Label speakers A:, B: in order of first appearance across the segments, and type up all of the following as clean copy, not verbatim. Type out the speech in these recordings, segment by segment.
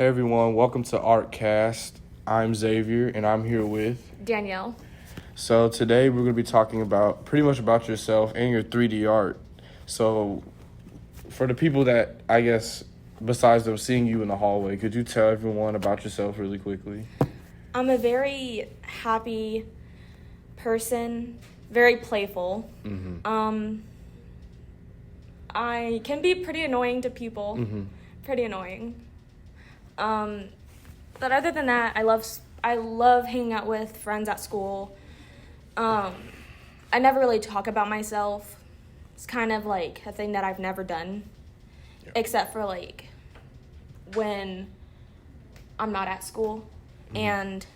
A: Hey everyone, welcome to Artcast. I'm Xavier and I'm here with
B: Danyell.
A: So today we're going to be talking about pretty much about yourself and your 3D art. So for the people that I guess besides them seeing you in the hallway, could you tell everyone about yourself really quickly?
B: I'm a very happy person, very playful. I can be pretty annoying to people, pretty annoying. But other than that, I love hanging out with friends at school. I never really talk about myself. It's kind of like a thing that I've never done, except for like when I'm not at school. And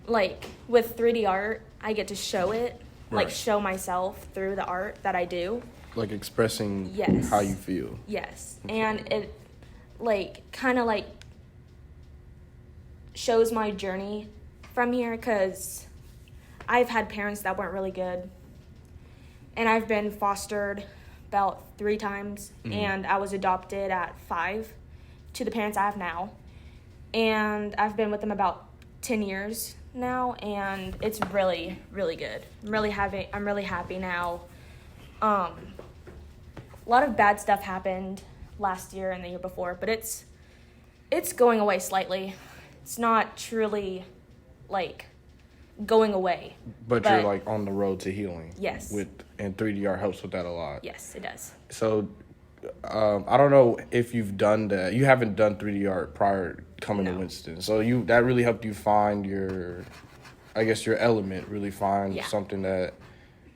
B: like with 3D art, I get to show it, like show myself through the art that I do.
A: Like expressing how you feel.
B: Yes. Okay. And it like kind of like shows my journey from here, because I've had parents that weren't really good, and I've been fostered about 3 times, and I was adopted at 5 to the parents I have now, and I've been with them about 10 years now, and it's really, really good. I'm really happy now. A lot of bad stuff happened last year and the year before, but it's going away slightly. It's not truly like going away. But
A: you're like on the road to healing.
B: Yes.
A: And 3D art helps with that a lot.
B: Yes, it does.
A: So I don't know if you've done that. You haven't done 3D art prior coming to Winston. So that really helped you find your element, really find something that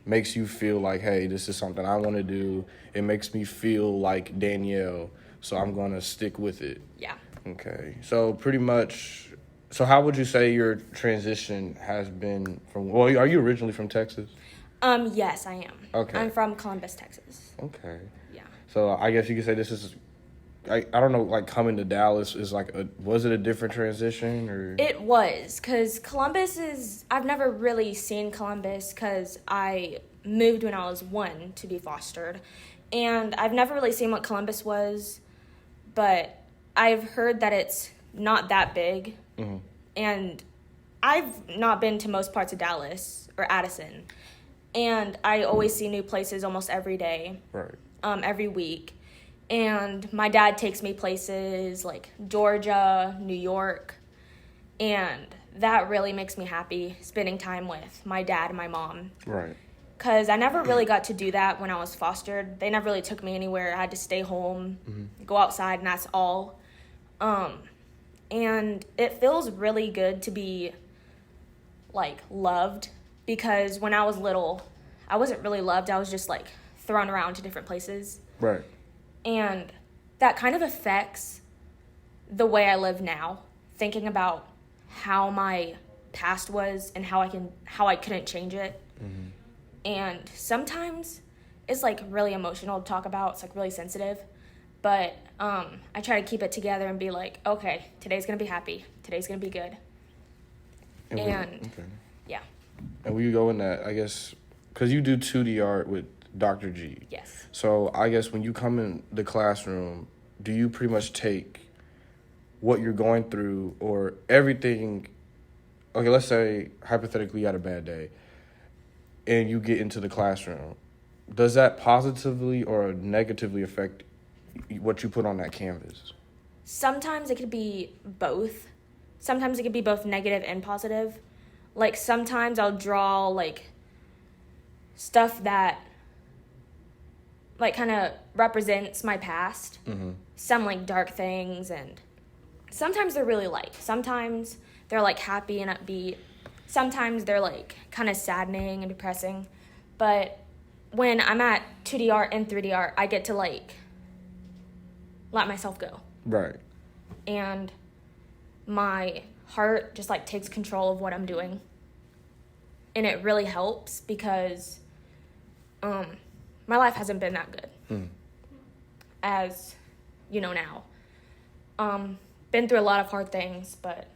A: makes you feel like, hey, this is something I want to do. It makes me feel like Danyell, so I'm going to stick with it.
B: Yeah.
A: Okay. So pretty much, so how would you say your transition has been from, well, are you originally from Texas?
B: Yes, I am.
A: Okay.
B: I'm from Columbus, Texas.
A: Okay.
B: Yeah.
A: So I guess you could say this is, I don't know, like coming to Dallas is like, was it a different transition or?
B: It was, because I've never really seen Columbus, because I moved when I was 1 to be fostered. And I've never really seen what Columbus was, but I've heard that it's not that big. And I've not been to most parts of Dallas or Addison. And I always see new places almost every day.
A: Right.
B: Every week. And my dad takes me places like Georgia, New York, and that really makes me happy, spending time with my dad and my mom.
A: Right.
B: Because I never really got to do that when I was fostered. They never really took me anywhere. I had to stay home, go outside, and that's all. And it feels really good to be, like, loved, because when I was little, I wasn't really loved. I was just, like, thrown around to different places.
A: Right.
B: And that kind of affects the way I live now, thinking about how my past was and how I couldn't change it. And sometimes it's like really emotional to talk about. It's like really sensitive, but I try to keep it together and be like, okay, today's gonna be happy. Today's gonna be good. Yeah.
A: And will you go in that? I guess because you do 2D art with Dr. G.
B: Yes.
A: So I guess when you come in the classroom, do you pretty much take what you're going through or everything? Okay, let's say hypothetically you had a bad day and you get into the classroom. Does that positively or negatively affect what you put on that canvas?
B: Sometimes it could be both. Sometimes it could be both negative and positive. Like sometimes I'll draw like stuff that like kind of represents my past. Some like dark things, and sometimes they're really light. Sometimes they're like happy and upbeat. Sometimes they're like kind of saddening and depressing. But when I'm at 2D art and 3D art, I get to like let myself go.
A: Right.
B: And my heart just like takes control of what I'm doing. And it really helps because my life hasn't been that good, as you know now. Been through a lot of hard things, but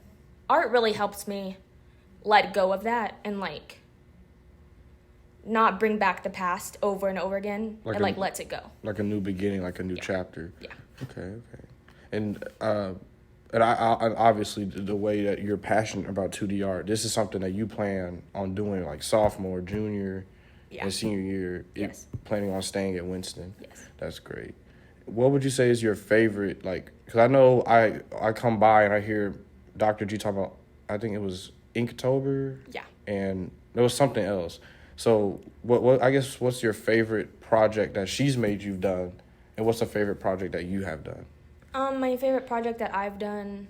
B: art really helps me let go of that and like not bring back the past over and over again, and lets it go.
A: Like a new beginning, like a new chapter.
B: Yeah.
A: Okay. And and I obviously the way that you're passionate about 2D art, this is something that you plan on doing like sophomore, junior, and senior year.
B: Yes.
A: Planning on staying at Winston.
B: Yes.
A: That's great. What would you say is your favorite, like, because I know I come by and I hear Dr. G talk about, I think it was Inktober?
B: Yeah.
A: And there was something else. So what I guess what's your favorite project that she's made you've done, and what's a favorite project that you have done?
B: My favorite project that I've done,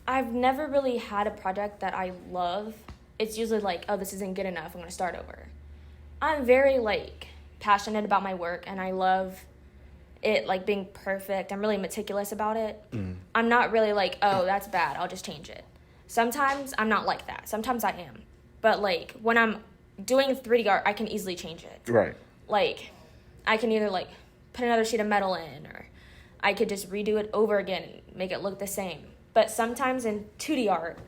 B: I've never really had a project that I love. It's usually like, oh, this isn't good enough, I'm going to start over. I'm very, like, passionate about my work, and I love it, like, being perfect. I'm really meticulous about it. I'm not really like, oh, that's bad, I'll just change it. Sometimes I'm not like that. Sometimes I am. But, like, when I'm doing 3D art, I can easily change it.
A: Right.
B: Like, I can either, like, put another sheet of metal in, or I could just redo it over again and make it look the same. But sometimes in 2D art,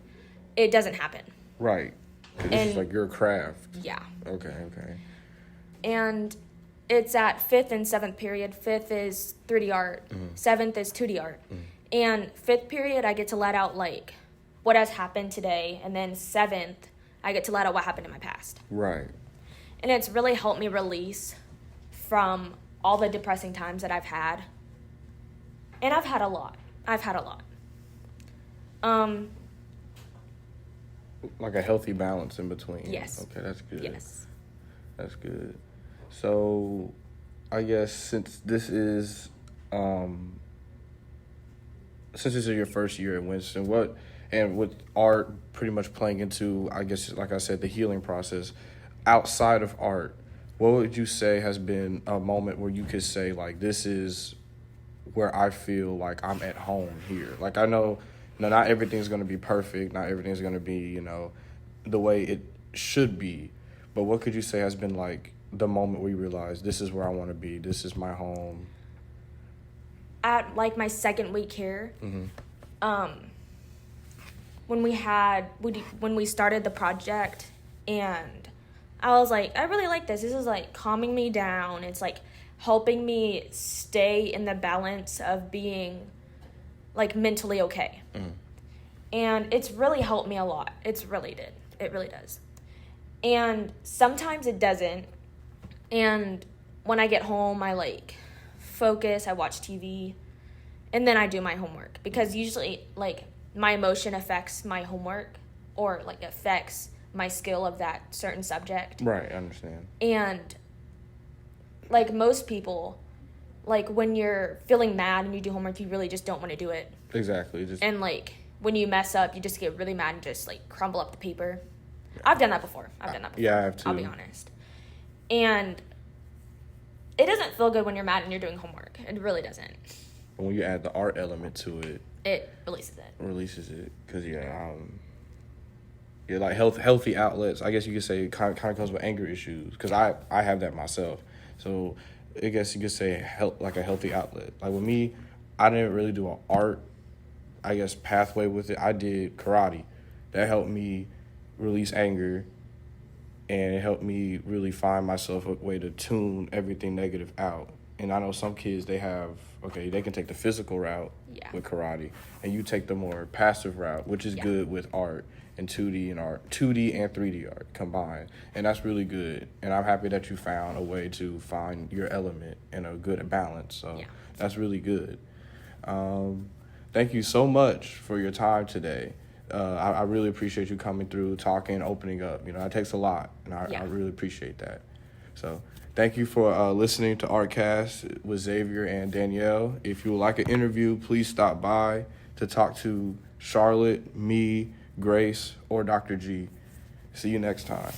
B: it doesn't happen.
A: Right. This is like your craft.
B: Yeah.
A: Okay.
B: And it's at 5th and 7th period. 5th is 3D art. 7th is 2D art. And 5th period, I get to let out, like, what has happened today. And then 7th, I get to let out what happened in my past.
A: Right.
B: And it's really helped me release from all the depressing times that I've had. And I've had a lot.
A: Like a healthy balance in between.
B: Yes.
A: Okay, that's good.
B: Yes.
A: That's good. So, I guess since this is your first year at Winston, with art pretty much playing into, I guess, like I said, the healing process, outside of art, what would you say has been a moment where you could say, like, this is where I feel like I'm at home here? Like, I know, not everything's going to be perfect. Not everything's going to be, the way it should be. But what could you say has been, like, the moment where you realize this is where I want to be? This is my home.
B: At, like, my second week here, when we started the project, and I was like, I really like this. This is, like, calming me down. It's, like, helping me stay in the balance of being, like, mentally okay. And it's really helped me a lot. It really does. And sometimes it doesn't. And when I get home, I, like, focus, I watch TV, and then I do my homework. Because usually, like, my emotion affects my homework, or, like, affects my skill of that certain subject.
A: Right, I understand.
B: And, like, most people, like, when you're feeling mad and you do homework, you really just don't want to do it.
A: Exactly.
B: And, like, when you mess up, you just get really mad and just, like, crumble up the paper. I've done that before.
A: Yeah, I have too.
B: I'll be honest. And it doesn't feel good when you're mad and you're doing homework. It really doesn't.
A: But when you add the art element to it,
B: it releases it.
A: Because, like healthy outlets, I guess you could say, kind of comes with anger issues. Because I have that myself. So I guess you could say like a healthy outlet. Like with me, I didn't really do an art, I guess, pathway with it. I did karate. That helped me release anger, and it helped me really find myself a way to tune everything negative out. And I know some kids, they can take the physical route with karate, and you take the more passive route, which is good with art and 2D and 3D art combined. And that's really good. And I'm happy that you found a way to find your element and a good balance. So that's really good. Thank you so much for your time today. I really appreciate you coming through, talking, opening up. That takes a lot, and I really appreciate that. So thank you for listening to Artcast with Xavier and Danyell. If you would like an interview, please stop by to talk to Charlotte, me, Grace, or Dr. G. See you next time.